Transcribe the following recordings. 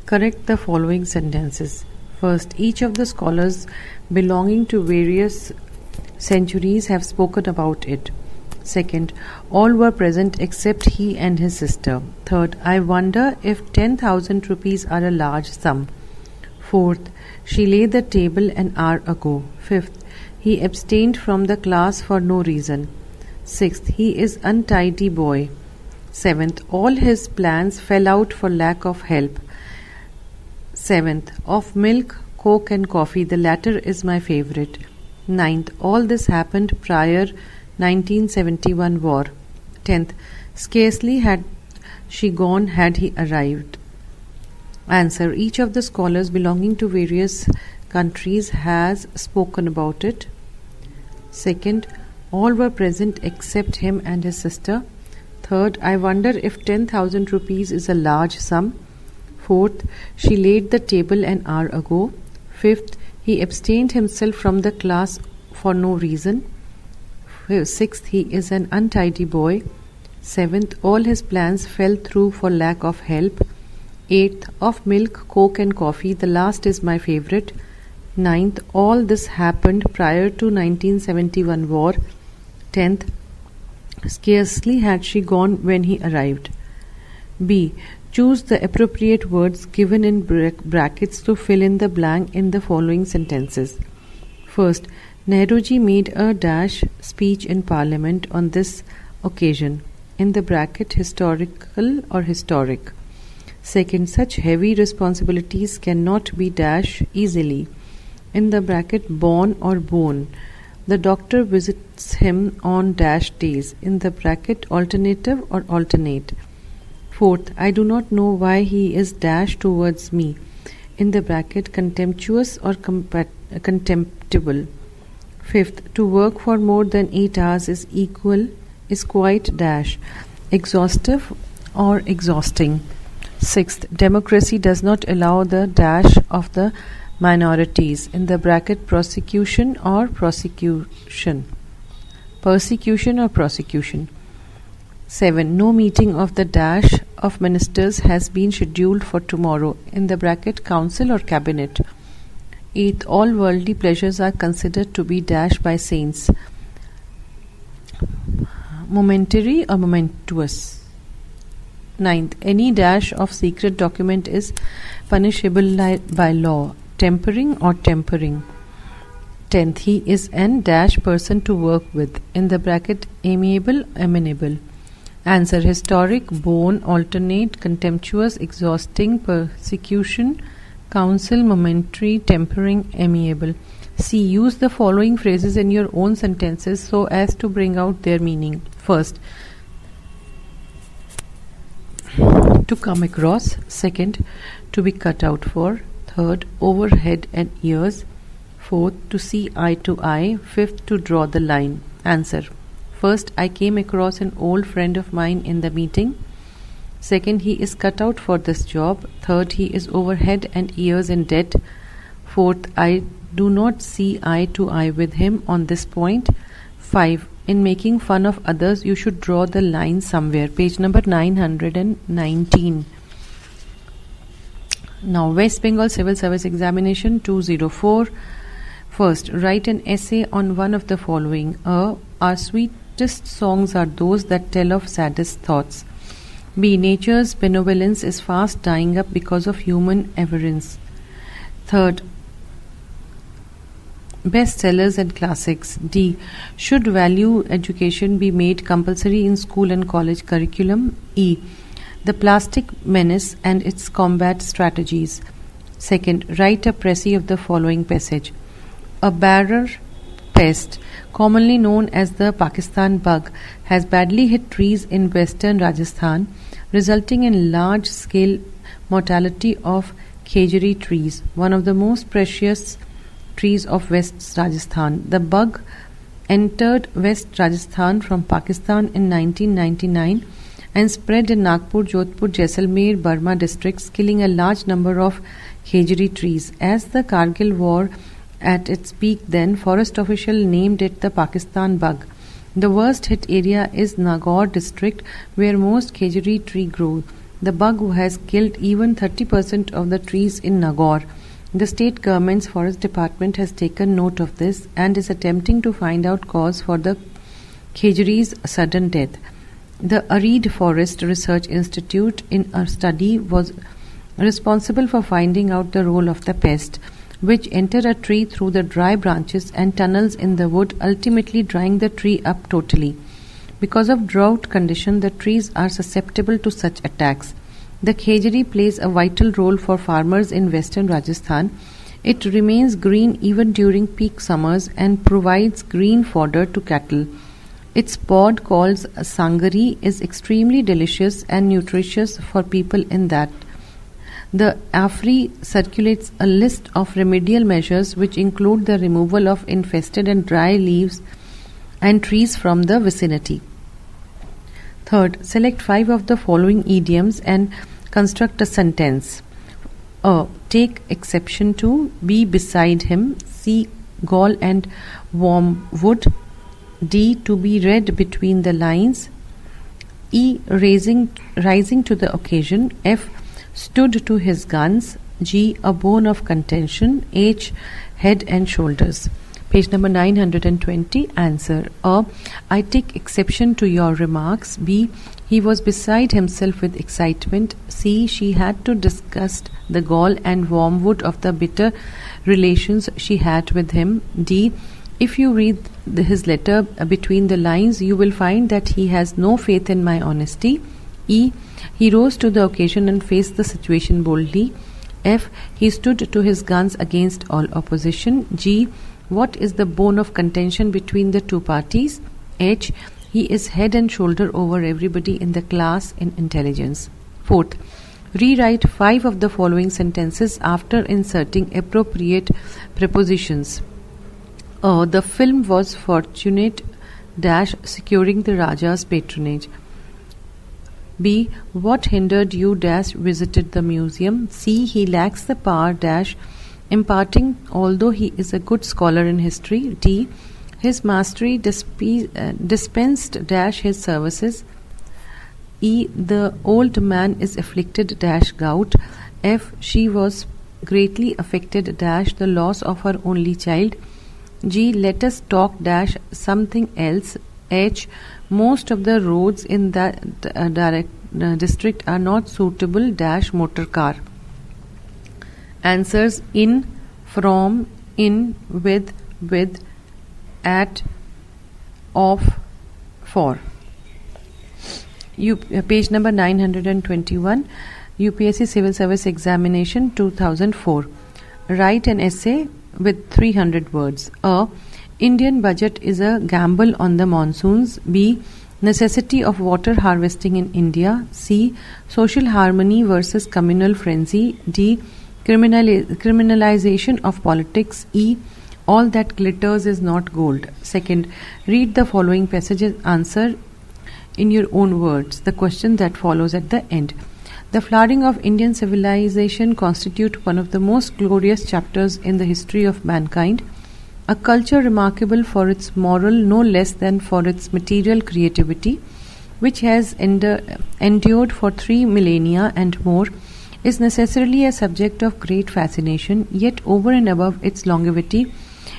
Correct the following sentences. First, each of the scholars belonging to various centuries have spoken about it. Second, all were present except he and his sister. Third, I wonder if 10,000 rupees are a large sum. Fourth, she laid the table an hour ago. Fifth, he abstained from the class for no reason. Sixth, he is untidy boy. Seventh, all his plans fell out for lack of help. Seventh, of milk, coke and coffee, the latter is my favorite. Ninth, all this happened prior 1971 war. 10th, scarcely had she gone had he arrived. Answer. Each of the scholars belonging to various countries has spoken about it. Second, all were present except him and his sister. Third, I wonder if 10,000 rupees is a large sum. Fourth, she laid the table an hour ago. Fifth, he abstained himself from the class for no reason. Sixth, he is an untidy boy. Seventh, all his plans fell through for lack of help. Eighth, of milk, coke and coffee, the last is my favorite. Ninth, all this happened prior to 1971 war. 10th, scarcely had she gone when he arrived. B. Choose the appropriate words given in brackets to fill in the blank in the following sentences. First, Nehruji made a dash speech in Parliament on this occasion. In the bracket, historical or historic. Second, such heavy responsibilities cannot be dash easily. In the bracket, born or bone. The doctor visits him on dash days. In the bracket, alternative or alternate. Fourth, I do not know why he is dash towards me. In the bracket, contemptuous or contemptible. Fifth, to work for more than 8 hours is quite dash, exhaustive or exhausting. Sixth, democracy does not allow the dash of the minorities. In the bracket, persecution or prosecution. 7. No meeting of the dash of ministers has been scheduled for tomorrow. In the bracket, council or cabinet. 8. All worldly pleasures are considered to be dash by saints. Momentary or momentous. 9th, any dash of secret document is punishable by law. Tempering or tempering. 10th, he is an dash person to work with. In the bracket, amiable, amenable. Answer. Historic, bone, alternate, contemptuous, exhausting, persecution, counsel, momentary, tempering, amiable. C. Use the following phrases in your own sentences so as to bring out their meaning. First, to come across. Second, to be cut out for. Third, over head and ears. Fourth, to see eye to eye. Fifth, to draw the line. Answer. First, I came across an old friend of mine in the meeting. Second, he is cut out for this job. Third, he is over head and ears in debt. Fourth, I do not see eye to eye with him on this point. 5. In making fun of others, you should draw the line somewhere. Page number 919. Now, West Bengal Civil Service Examination 204. First, write an essay on one of the following. A. Our sweetest songs are those that tell of saddest thoughts. B. Nature's benevolence is fast dying up because of human avarice. Third, bestsellers and classics. D. Should value education be made compulsory in school and college curriculum? E. The plastic menace and its combat strategies. Second, write a précis of the following passage. A barrer pest, commonly known as the Pakistan bug, has badly hit trees in western Rajasthan, resulting in large-scale mortality of khejuri trees, one of the most precious trees of West Rajasthan. The bug entered West Rajasthan from Pakistan in 1999 and spread in Nagpur, Jodhpur, Jaisalmer, Burma districts, killing a large number of khejuri trees. As the Kargil war at its peak then, forest official named it the Pakistan bug. The worst hit area is Nagaur district, where most khejuri tree grow. the bug has killed even 30% of the trees in Nagaur. The state government's forest department has taken note of this and is attempting to find out cause for the khejri's sudden death. The Arid Forest Research Institute in a study was responsible for finding out the role of the pest, which enter a tree through the dry branches and tunnels in the wood, ultimately drying the tree up totally. Because of drought condition, the trees are susceptible to such attacks. The khejri plays a vital role for farmers in western Rajasthan. It remains green even during peak summers and provides green fodder to cattle. Its pod, called sangari, is extremely delicious and nutritious for people in that. The AFRI circulates a list of remedial measures which include the removal of infested and dry leaves and trees from the vicinity. Third, select 5 of the following idioms and construct a sentence. A. Take exception to. B. Beside him. C. Gall and wormwood. D. To be read between the lines. E. Rising to the occasion. F. Stood to his guns. G. A bone of contention. H. Head and shoulders. Page number 920. Answer. A. I take exception to your remarks. B. He was beside himself with excitement. C. She had to discuss the gall and wormwood of the bitter relations she had with him. D. If you read his letter between the lines, you will find that he has no faith in my honesty. E. He rose to the occasion and faced the situation boldly. F. He stood to his guns against all opposition. G. What is the bone of contention between the two parties? H. He is head and shoulder over everybody in the class in intelligence. Fourth, rewrite 5 of the following sentences after inserting appropriate prepositions. The film was fortunate securing the Raja's patronage. B. What hindered you visited the museum. C. He lacks the power imparting, although he is a good scholar in history. D. His mastery dispensed his services. E. The old man is afflicted gout. F. She was greatly affected the loss of her only child. G. Let us talk something else. H. Most of the roads in that district are not suitable motor car. Answers: in, from, in, with, at, of, for. Page number 921. UPSC Civil Service Examination 2004. Write an essay with 300 words. A. Indian budget is a gamble on the monsoons. B. Necessity of water harvesting in India. C. Social harmony versus communal frenzy. D. Criminalization of politics. E. All that glitters is not gold. Second, read the following passages. Answer in your own words the question that follows at the end. The flowering of Indian civilization constitute one of the most glorious chapters in the history of mankind, a culture remarkable for its moral no less than for its material creativity, which has endured for 3 millennia and more, is necessarily a subject of great fascination. Yet over and above its longevity,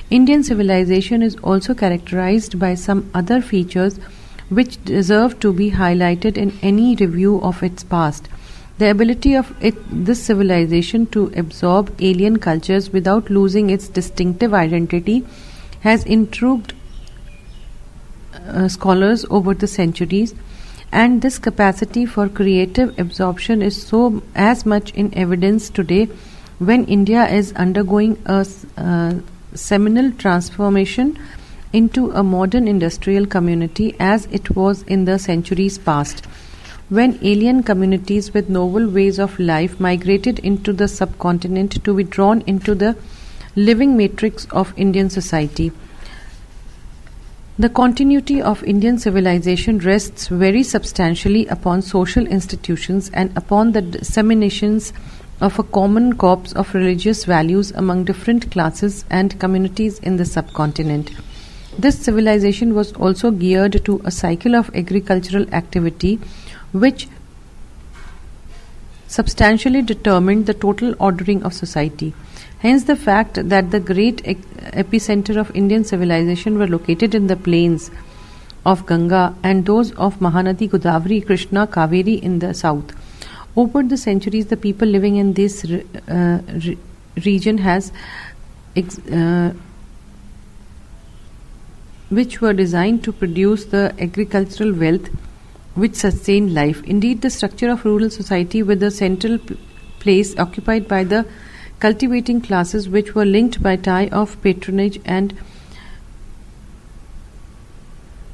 Indian civilization is also characterized by some other features which deserve to be highlighted in any review of its past. The ability of this civilization to absorb alien cultures without losing its distinctive identity has intrigued scholars over the centuries, and this capacity for creative absorption is so as much in evidence today when India is undergoing a seminal transformation into a modern industrial community as it was in the centuries past, when alien communities with novel ways of life migrated into the subcontinent to be drawn into the living matrix of Indian society. The continuity of Indian civilization rests very substantially upon social institutions and upon the disseminations of a common corpus of religious values among different classes and communities in the subcontinent. This civilization was also geared to a cycle of agricultural activity which substantially determined the total ordering of society. Hence, the fact that the great epicenter of Indian civilization were located in the plains of Ganga and those of Mahanadi, Godavari, Krishna, Kaveri in the south. Over the centuries, the people living in this region which were designed to produce the agricultural wealth which sustained life. Indeed, the structure of rural society with the central place occupied by the cultivating classes which were linked by tie of patronage and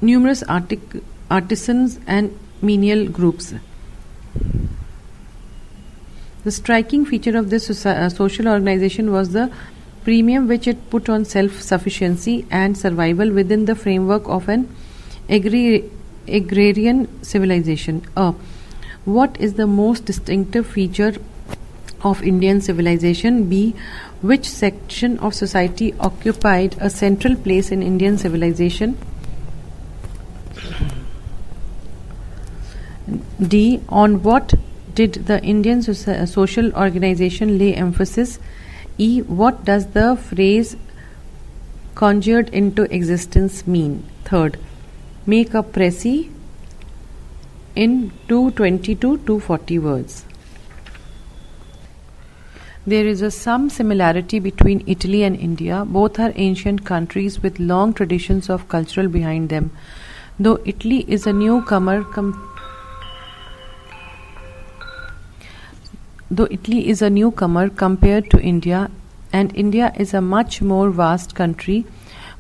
numerous artisans and menial groups. The striking feature of this social organization was the premium which it put on self-sufficiency and survival within the framework of an agrarian civilization. What is the most distinctive feature of Indian civilization? B. Which section of society occupied a central place in Indian civilization? D. On what did the Indian social organization lay emphasis? E. What does the phrase conjured into existence mean? Third, make a précis in 220 to 240 words. There is some similarity between Italy and India. Both are ancient countries with long traditions of cultural behind them. Though Italy is a newcomer compared to India, and India is a much more vast country,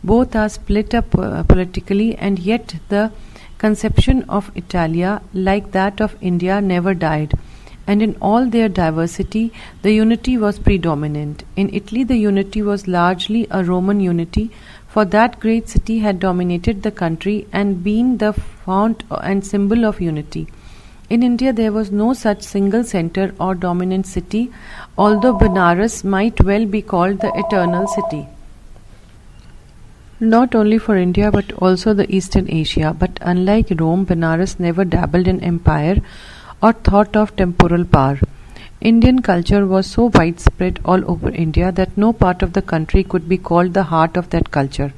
both are split up politically, and yet the conception of Italia, like that of India, never died, and in all their diversity, the unity was predominant. In Italy, the unity was largely a Roman unity, for that great city had dominated the country and been the fount and symbol of unity. In India, there was no such single center or dominant city, although Benares might well be called the eternal city. Not only for India but also the Eastern Asia, but unlike Rome, Benares never dabbled in empire or thought of temporal power. Indian culture was so widespread all over India that no part of the country could be called the heart of that culture.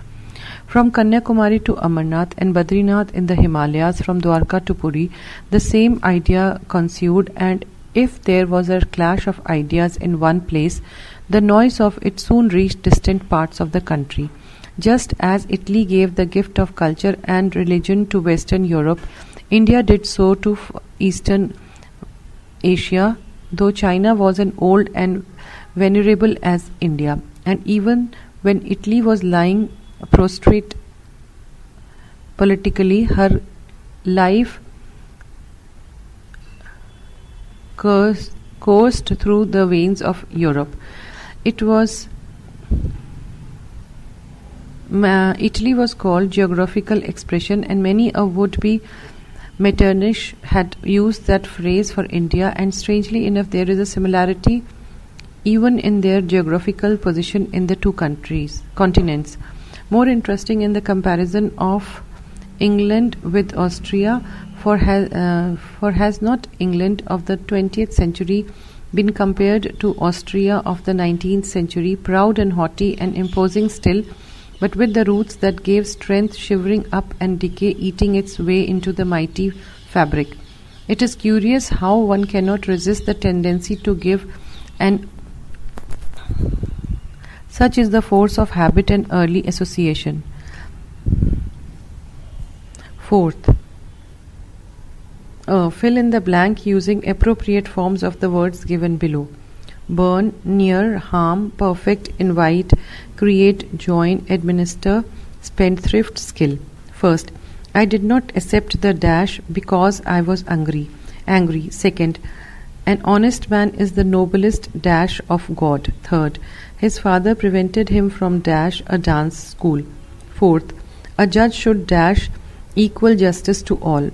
From Kanyakumari to Amarnath and Badrinath in the Himalayas, from Dwarka to Puri, the same idea ensued, and if there was a clash of ideas in one place, the noise of it soon reached distant parts of the country. Just as Italy gave the gift of culture and religion to Western Europe, India did so to Eastern Asia, though China was as old and venerable as India, and even when Italy was lying prostrate politically, her life coursed through the veins of Europe. Italy was called geographical expression, and many a would-be Metternich had used that phrase for India, and strangely enough there is a similarity even in their geographical position in the two continents. More interesting in the comparison of England with Austria, for has not England of the 20th century been compared to Austria of the 19th century, proud and haughty and imposing still, but with the roots that gave strength shivering up and decay eating its way into the mighty fabric. It is curious how one cannot resist the tendency to give an such is the force of habit and early association. Fourth, fill in the blank using appropriate forms of the words given below. Burn, near, harm, perfect, invite, create, join, administer, spendthrift, skill. First, I did not accept the dash because I was angry. Second, an honest man is the noblest dash of God. Third, his father prevented him from dash a dance school. Fourth, a judge should dash equal justice to all.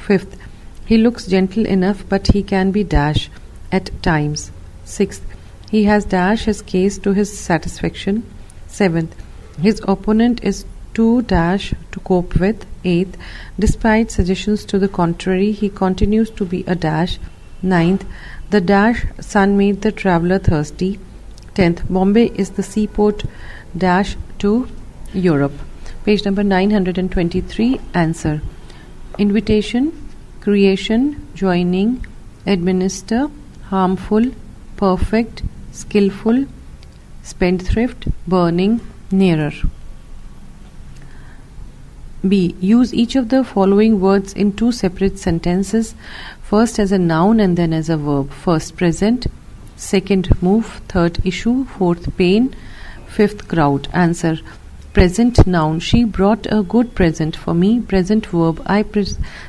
Fifth, he looks gentle enough but he can be dash at times. Sixth, he has dash his case to his satisfaction. Seventh, his opponent is too dash to cope with. Eighth, despite suggestions to the contrary, he continues to be a dash. Ninth, the dash sun made the traveller thirsty. 10th, Bombay is the seaport dash to Europe. Page number 923. Answer. Invitation, creation, joining, administer, harmful, perfect, skillful, spendthrift, burning, nearer. B. Use each of the following words in two separate sentences, first as a noun and then as a verb. First, present. Second, move. Third, issue. Fourth, pain. Fifth, crowd. Answer. Present noun. She brought a good present for me. Present verb. I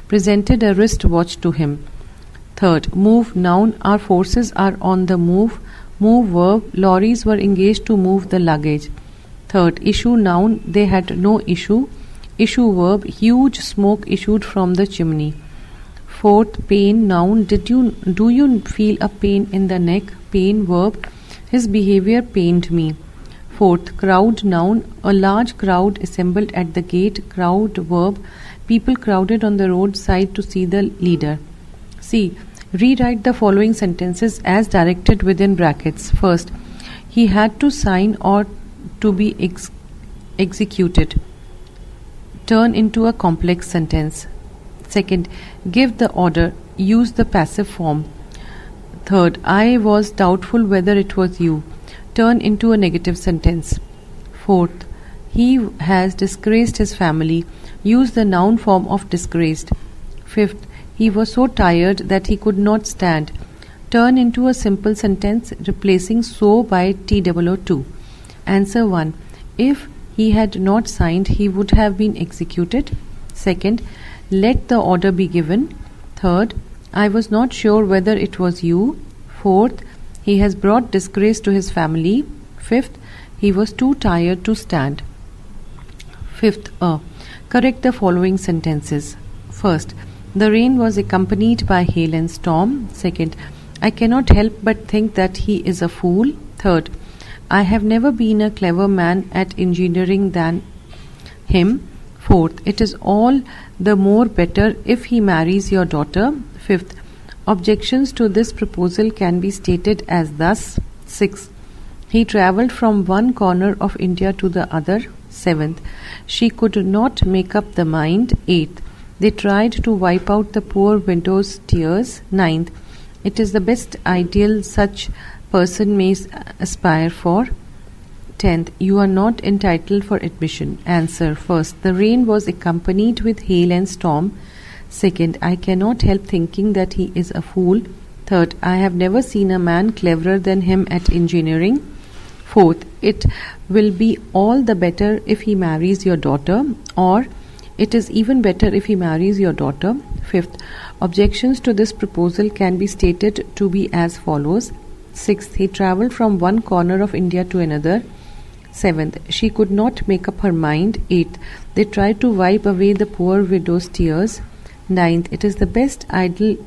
presented a wristwatch to him. Third, move noun. Our forces are on the move. Move verb. Lorries were engaged to move the luggage. Third, issue noun. They had no issue. Issue verb. Huge smoke issued from the chimney. Fourth, pain noun. Do you feel a pain in the neck? Pain verb. His behavior pained me. Fourth, crowd noun. A large crowd assembled at the gate. Crowd verb. People crowded on the roadside to see the leader. C. Rewrite the following sentences as directed within brackets. First, he had to sign or to be executed. Turn into a complex sentence. Second, give the order. Use the passive form. Third, I was doubtful whether it was you. Turn into a negative sentence. Fourth, he has disgraced his family. Use the noun form of disgraced. Fifth, he was so tired that he could not stand. Turn into a simple sentence replacing so by TOO2. Answer 1. If he had not signed, he would have been executed. Second, let the order be given. Third, I was not sure whether it was you. Fourth, he has brought disgrace to his family. Fifth, he was too tired to stand. Fifth, correct the following sentences. First, the rain was accompanied by hail and storm. Second, I cannot help but think that he is a fool. Third, I have never been a clever man at engineering than him. Fourth, it is all the more better if he marries your daughter. Fifth, objections to this proposal can be stated as thus. Sixth, he travelled from one corner of India to the other. Seventh, she could not make up the mind. Eighth, they tried to wipe out the poor widow's tears. Ninth, it is the best ideal such person may aspire for. 10th, you are not entitled for admission. Answer. First, the rain was accompanied with hail and storm. Second, I cannot help thinking that he is a fool. Third, I have never seen a man cleverer than him at engineering. Fourth, it will be all the better if he marries your daughter, or it is even better if he marries your daughter. Fifth, objections to this proposal can be stated to be as follows. Sixth, he travelled from one corner of India to another. Seventh, she could not make up her mind. Eighth, they tried to wipe away the poor widow's tears. Ninth, it is the best ideal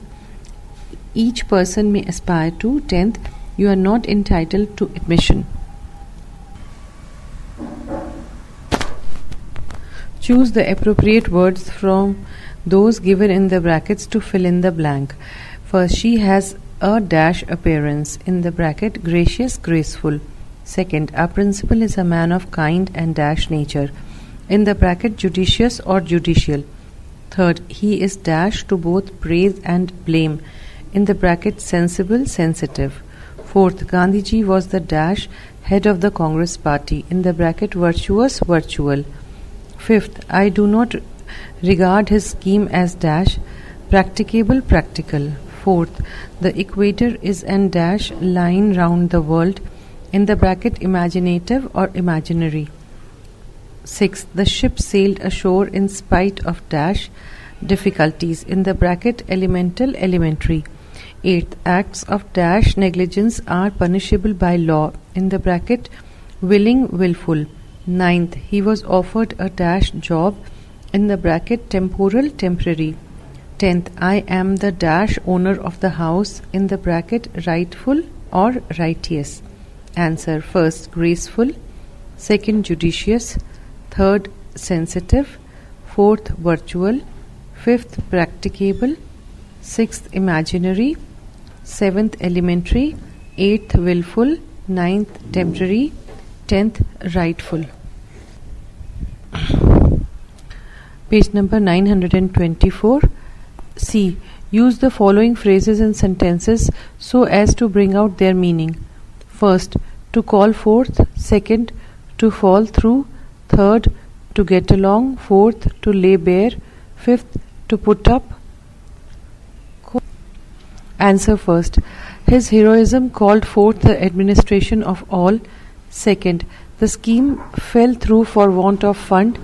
each person may aspire to. 10th, you are not entitled to admission. Choose the appropriate words from those given in the brackets to fill in the blank. First, she has a dash appearance. In the bracket, gracious, graceful. Second, our principal is a man of kind and dash nature. In the bracket, judicious or judicial. Third, he is dash to both praise and blame. In the bracket, sensible, sensitive. Fourth, Gandhiji was the dash head of the Congress party. In the bracket, virtuous, virtual. Fifth, I do not regard his scheme as dash practicable, practical. Fourth, the equator is an dash line round the world. In the bracket, imaginative or imaginary. Sixth, the ship sailed ashore in spite of dash difficulties. In the bracket, elemental, elementary. Eighth, acts of dash negligence are punishable by law. In the bracket, willing, willful. Ninth, he was offered a dash job. In the bracket, temporal, temporary. 10th, I am the dash owner of the house. In the bracket, rightful or righteous. Answer. First, graceful. Second, judicious. Third, sensitive. Fourth, virtual. Fifth, practicable. Sixth, imaginary. 7th elementary, 8th willful, 9th temporary, 10th rightful. Page number 924. C. Use the following phrases and sentences so as to bring out their meaning. First, to call forth. Second, to fall through. Third, to get along. Fourth, to lay bare. Fifth, to put up. Answer first. His heroism called forth the administration of all. Second, the scheme fell through for want of fund.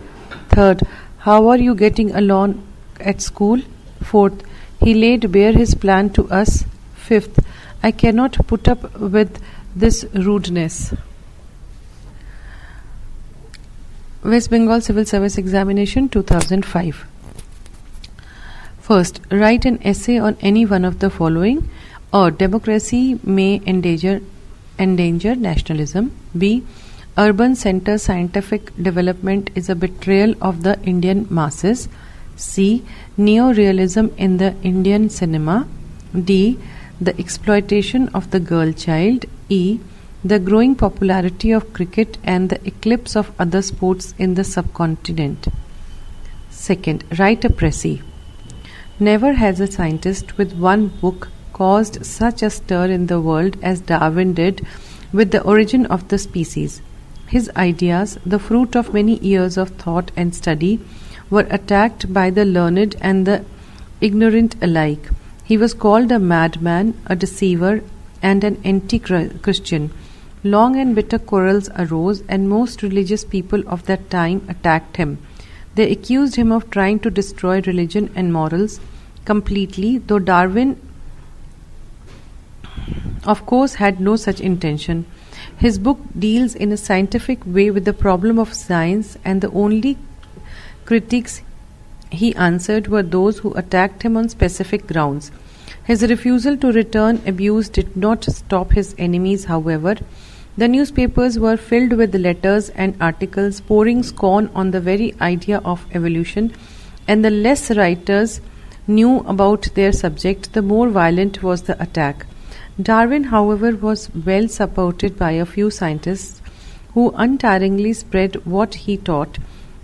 Third, how are you getting along at school? Fourth, he laid bare his plan to us. Fifth, I cannot put up with this rudeness. West Bengal Civil Service Examination 2005. First, write an essay on any one of the following. A. Democracy may endanger nationalism. B. Urban center scientific development is a betrayal of the Indian masses. C. Neo-realism in the Indian cinema. D. The exploitation of the girl child. E. The growing popularity of cricket and the eclipse of other sports in the subcontinent. Second, write a précis. Never has a scientist with one book caused such a stir in the world as Darwin did with the origin of the species. His ideas, the fruit of many years of thought and study, were attacked by the learned and the ignorant alike. He was called a madman, a deceiver, and an anti-Christian. Long and bitter quarrels arose, and most religious people of that time attacked him. They accused him of trying to destroy religion and morals completely, though Darwin, of course, had no such intention. His book deals in a scientific way with the problem of science, and the only critics he answered were those who attacked him on specific grounds. His refusal to return abuse did not stop his enemies, however. The newspapers were filled with letters and articles pouring scorn on the very idea of evolution, and the less writers knew about their subject, the more violent was the attack. Darwin, however, was well supported by a few scientists who untiringly spread what he taught.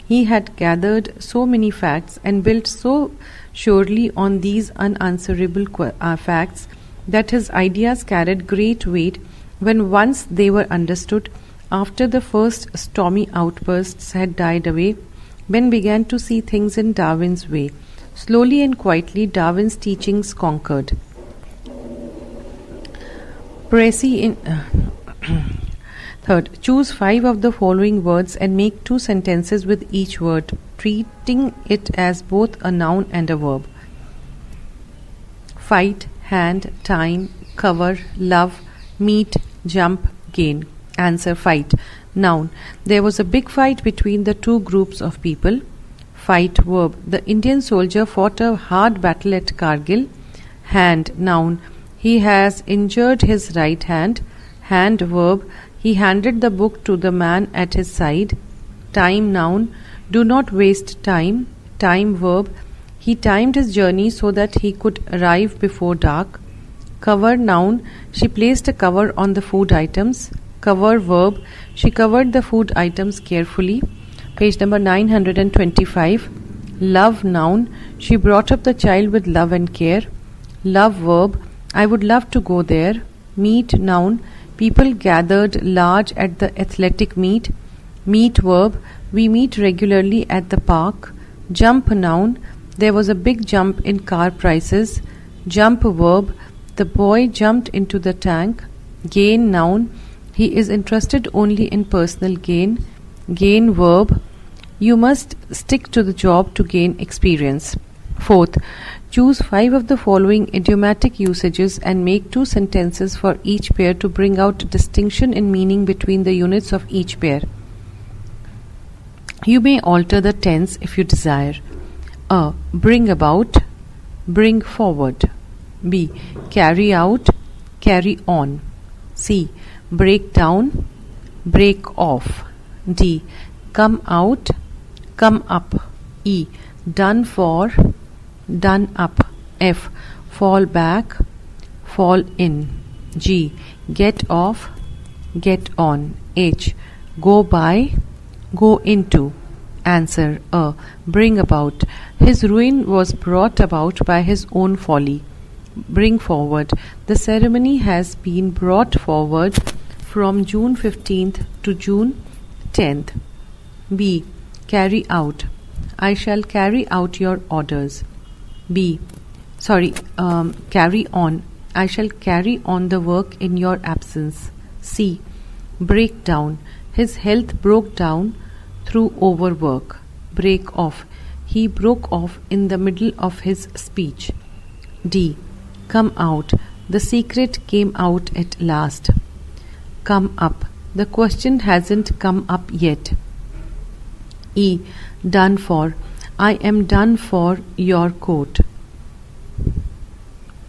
He had gathered so many facts and built so surely on these unanswerable facts that his ideas carried great weight when once they were understood. After the first stormy outbursts had died away, men began to see things in Darwin's way. Slowly and quietly, Darwin's teachings conquered. Third, choose 5 of the following words and make 2 sentences with each word, treating it as both a noun and a verb. Fight, hand, time, cover, love, meet, jump, gain. Answer: fight. Noun. There was a big fight between the 2 groups of people. Fight. Verb. The Indian soldier fought a hard battle at Kargil. Hand. Noun. He has injured his right hand. Hand. Verb. He handed the book to the man at his side. Time. Noun. Do not waste time. Time. Verb. He timed his journey so that he could arrive before dark. Cover. Noun. She placed a cover on the food items. Cover. Verb. She covered the food items carefully. Page number 925. Love. Noun. She brought up the child with love and care. Love. Verb. I would love to go there. Meet. Noun. People gathered large at the athletic meet. Meet. Verb. We meet regularly at the park. Jump. Noun. There was a big jump in car prices. Jump. Verb. The boy jumped into the tank. Gain. Noun. He is interested only in personal gain. Gain. Verb. You must stick to the job to gain experience. Fourth, choose 5 of the following idiomatic usages and make 2 sentences for each pair to bring out distinction in meaning between the units of each pair. You may alter the tense if you desire. A. Bring about, bring forward. B. Carry out, carry on. C. Break down, break off. D. Come out, come up. E. Done for, done up. F. Fall back, fall in. G. Get off, get on. H. Go by, go into. Answer A. Bring about. His ruin was brought about by his own folly. Bring forward. The ceremony has been brought forward from June 15th to June 10th. B. Carry out. I shall carry out your orders. Carry on. I shall carry on the work in your absence. C. Break down. His health broke down through overwork. Break off. He broke off in the middle of his speech. D. Come out. The secret came out at last. Come up. The question hasn't come up yet. E. Done for. I am done for your coat.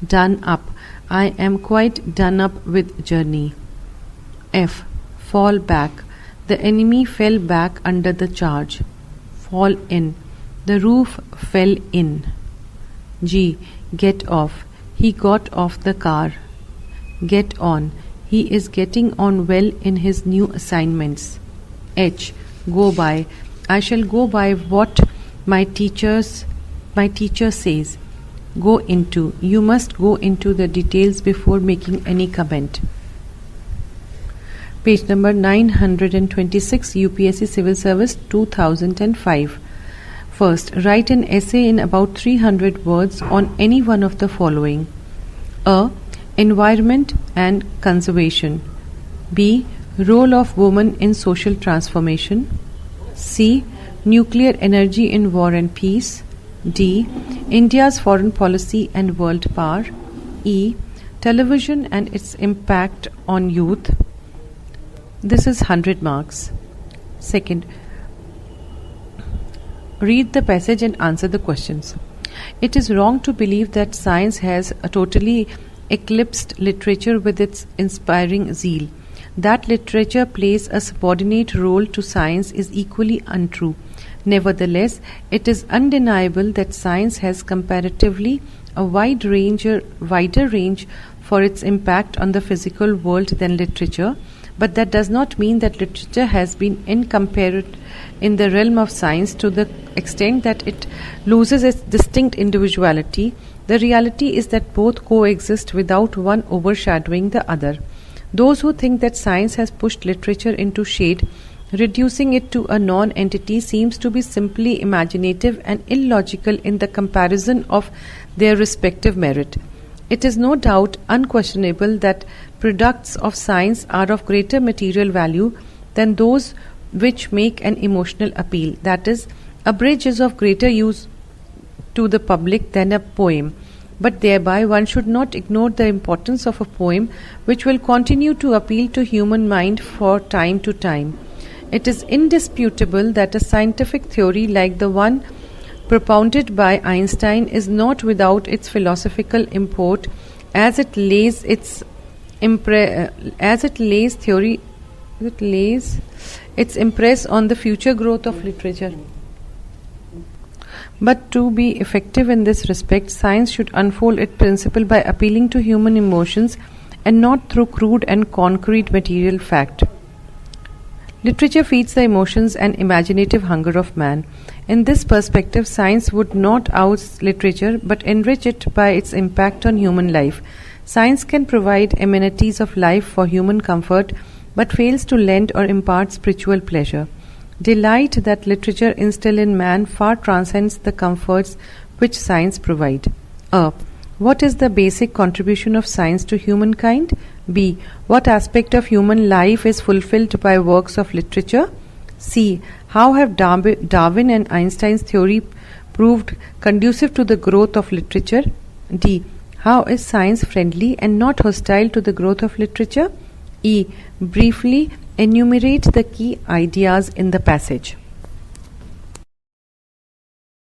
Done up. I am quite done up with journey. F. Fall back. The enemy fell back under the charge. Fall in. The roof fell in. G. Get off. He got off the car. Get on. He is getting on well in his new assignments. H. Go by. I shall go by what my teacher says. Go into. You must go into the details before making any comment. Page number 926, UPSC Civil Service 2005. First, write an essay in about 300 words on any one of the following. A. Environment and conservation. B. Role of woman in social transformation. C. Nuclear energy in war and peace. D. India's foreign policy and world power. E. Television and its impact on youth. This is 100 marks. Second, read the passage and answer the questions. It is wrong to believe that science has totally eclipsed literature with its inspiring zeal. That literature plays a subordinate role to science is equally untrue. Nevertheless, it is undeniable that science has comparatively a wider range for its impact on the physical world than literature, but that does not mean that literature has been incomparable in the realm of science to the extent that it loses its distinct individuality. The reality is that both coexist without one overshadowing the other. Those who think that science has pushed literature into shade, reducing it to a non-entity, seems to be simply imaginative and illogical in the comparison of their respective merit. It is no doubt unquestionable that products of science are of greater material value than those which make an emotional appeal. That is, a bridge is of greater use to the public than a poem. But thereby one should not ignore the importance of a poem which will continue to appeal to human mind for time to time. It is indisputable that a scientific theory like the one propounded by Einstein is not without its philosophical import as it lays its impress on the future growth of literature. But to be effective in this respect, science should unfold its principle by appealing to human emotions and not through crude and concrete material fact. Literature feeds the emotions and imaginative hunger of man. In this perspective, science would not oust literature but enrich it by its impact on human life. Science can provide amenities of life for human comfort but fails to lend or impart spiritual pleasure. Delight that literature instills in man far transcends the comforts which science provides. A. What is the basic contribution of science to humankind? B. What aspect of human life is fulfilled by works of literature? C. How have Darwin and Einstein's theory proved conducive to the growth of literature? D. How is science friendly and not hostile to the growth of literature? E. Briefly enumerate the key ideas in the passage.